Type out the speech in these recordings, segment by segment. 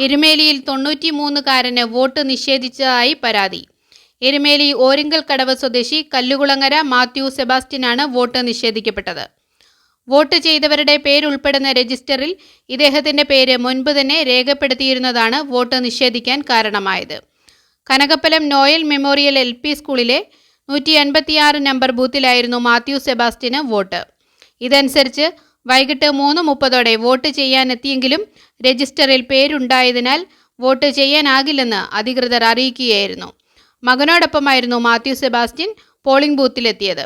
എരുമേലിയിൽ 93കാരന് vote നിഷേധിച്ചതായി പരാതി. എരുമേലി ഓരിങ്കൽ കടവ് സ്വദേശി കല്ലുകുളങ്ങര Mathew സെബാസ്റ്റ്യനാണ് vote നിഷേധിക്കപ്പെട്ടത്. Vote ചെയ്തവരുടെ പേരുൾപ്പെടുന്ന രജിസ്റ്ററിൽ ഇദ്ദേഹത്തിന്റെ പേര് മുൻപ് തന്നെ രേഖപ്പെടുത്തിയിരുന്നതാണ് വോട്ട് നിഷേധിക്കാൻ കാരണമായത്. കനകപ്പലം നോയൽ മെമ്മോറിയൽ LP സ്കൂളിലെ 156 നമ്പർ ബൂത്തിലായിരുന്നു മാത്യു സെബാസ്റ്റ്യന് വോട്ട്. ഇതനുസരിച്ച് വൈകിട്ട് 3:30 വോട്ട് ചെയ്യാനെത്തിയെങ്കിലും രജിസ്റ്ററിൽ പേരുണ്ടായതിനാൽ വോട്ട് ചെയ്യാനാകില്ലെന്ന് അധികൃതർ അറിയിക്കുകയായിരുന്നു. മകനോടൊപ്പമായിരുന്നു മാത്യു സെബാസ്റ്റ്യൻ പോളിംഗ് ബൂത്തിലെത്തിയത്.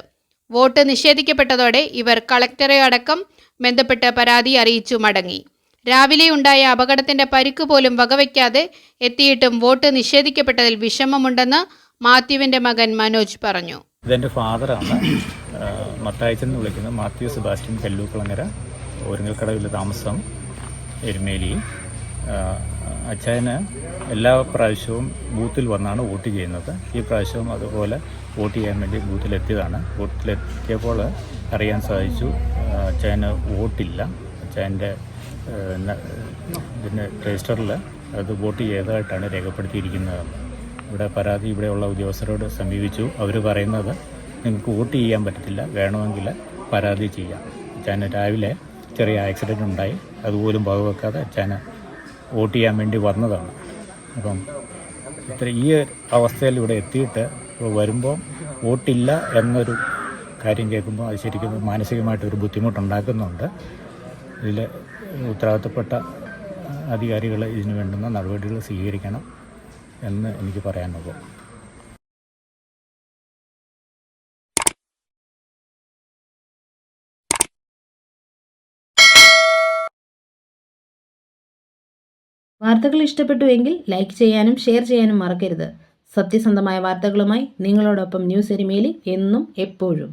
വോട്ട് നിഷേധിക്കപ്പെട്ടതോടെ ഇവർ കളക്ടറെ അടക്കം ബന്ധപ്പെട്ട് പരാതി അറിയിച്ചു മടങ്ങി. രാവിലെ ഉണ്ടായ അപകടത്തിന്റെ പരിക്ക് പോലും വകവയ്ക്കാതെ എത്തിയിട്ടും വോട്ട് നിഷേധിക്കപ്പെട്ടതിൽ വിഷമമുണ്ടെന്ന് മാത്യുവിന്റെ മകൻ മനോജ് പറഞ്ഞു. ഇതെൻ്റെ ഫാദറാണ്, മത്തായിച്ചൻ എന്ന് വിളിക്കുന്നത്. മാത്യു സെബാസ്റ്റ്യൻ, കല്ലൂക്കുളങ്ങര, ഓരിങ്ങൽക്കടവിൽ താമസം, എരുമേലി. അച്ചായന് എല്ലാ പ്രാവശ്യവും ബൂത്തിൽ വന്നാണ് വോട്ട് ചെയ്യുന്നത്. ഈ പ്രാവശ്യവും അതുപോലെ വോട്ട് ചെയ്യാൻ വേണ്ടി ബൂത്തിലെത്തിയതാണ്. ബൂത്തിലെത്തിയപ്പോൾ അറിയാൻ സാധിച്ചു അച്ചായന് വോട്ടില്ല. അച്ചായൻ്റെ ഇതിൻ്റെ രജിസ്റ്ററിൽ അത് വോട്ട് ചെയ്തതായിട്ടാണ് രേഖപ്പെടുത്തിയിരിക്കുന്നത്. ഇവിടെയുള്ള ഉദ്യോഗസ്ഥരോട് സമീപിച്ചു. അവർ പറയുന്നത് നിങ്ങൾക്ക് വോട്ട് ചെയ്യാൻ പറ്റത്തില്ല, വേണമെങ്കിൽ പരാതി ചെയ്യാം. അച്ചായന് രാവിലെ ചെറിയ ആക്സിഡൻ്റ് ഉണ്ടായി, അതുപോലും വകവെക്കാതെ അച്ചായന് വോട്ട് ചെയ്യാൻ വേണ്ടി വന്നതാണ്. അപ്പം ഈ അവസ്ഥയിൽ ഇവിടെ എത്തിയിട്ട് വരുമ്പോൾ വോട്ടില്ല എന്നൊരു കാര്യം കേൾക്കുമ്പോൾ അത് ശരിക്കും മാനസികമായിട്ടൊരു ബുദ്ധിമുട്ടുണ്ടാക്കുന്നുണ്ട്. ഇതിൽ ഉത്തരവാദിത്തപ്പെട്ട അധികാരികൾ ഇതിന് വേണ്ടുന്ന നടപടികൾ സ്വീകരിക്കണം എന്ന് എനിക്ക് പറയാനുള്ളൂ. വാർത്തകൾ ഇഷ്ടപ്പെട്ടുവെങ്കിൽ ലൈക്ക് ചെയ്യാനും ഷെയർ ചെയ്യാനും മറക്കരുത്. സത്യസന്ധമായ വാർത്തകളുമായി നിങ്ങളോടൊപ്പം ന്യൂസ് എരുമേലി എന്നും എപ്പോഴും.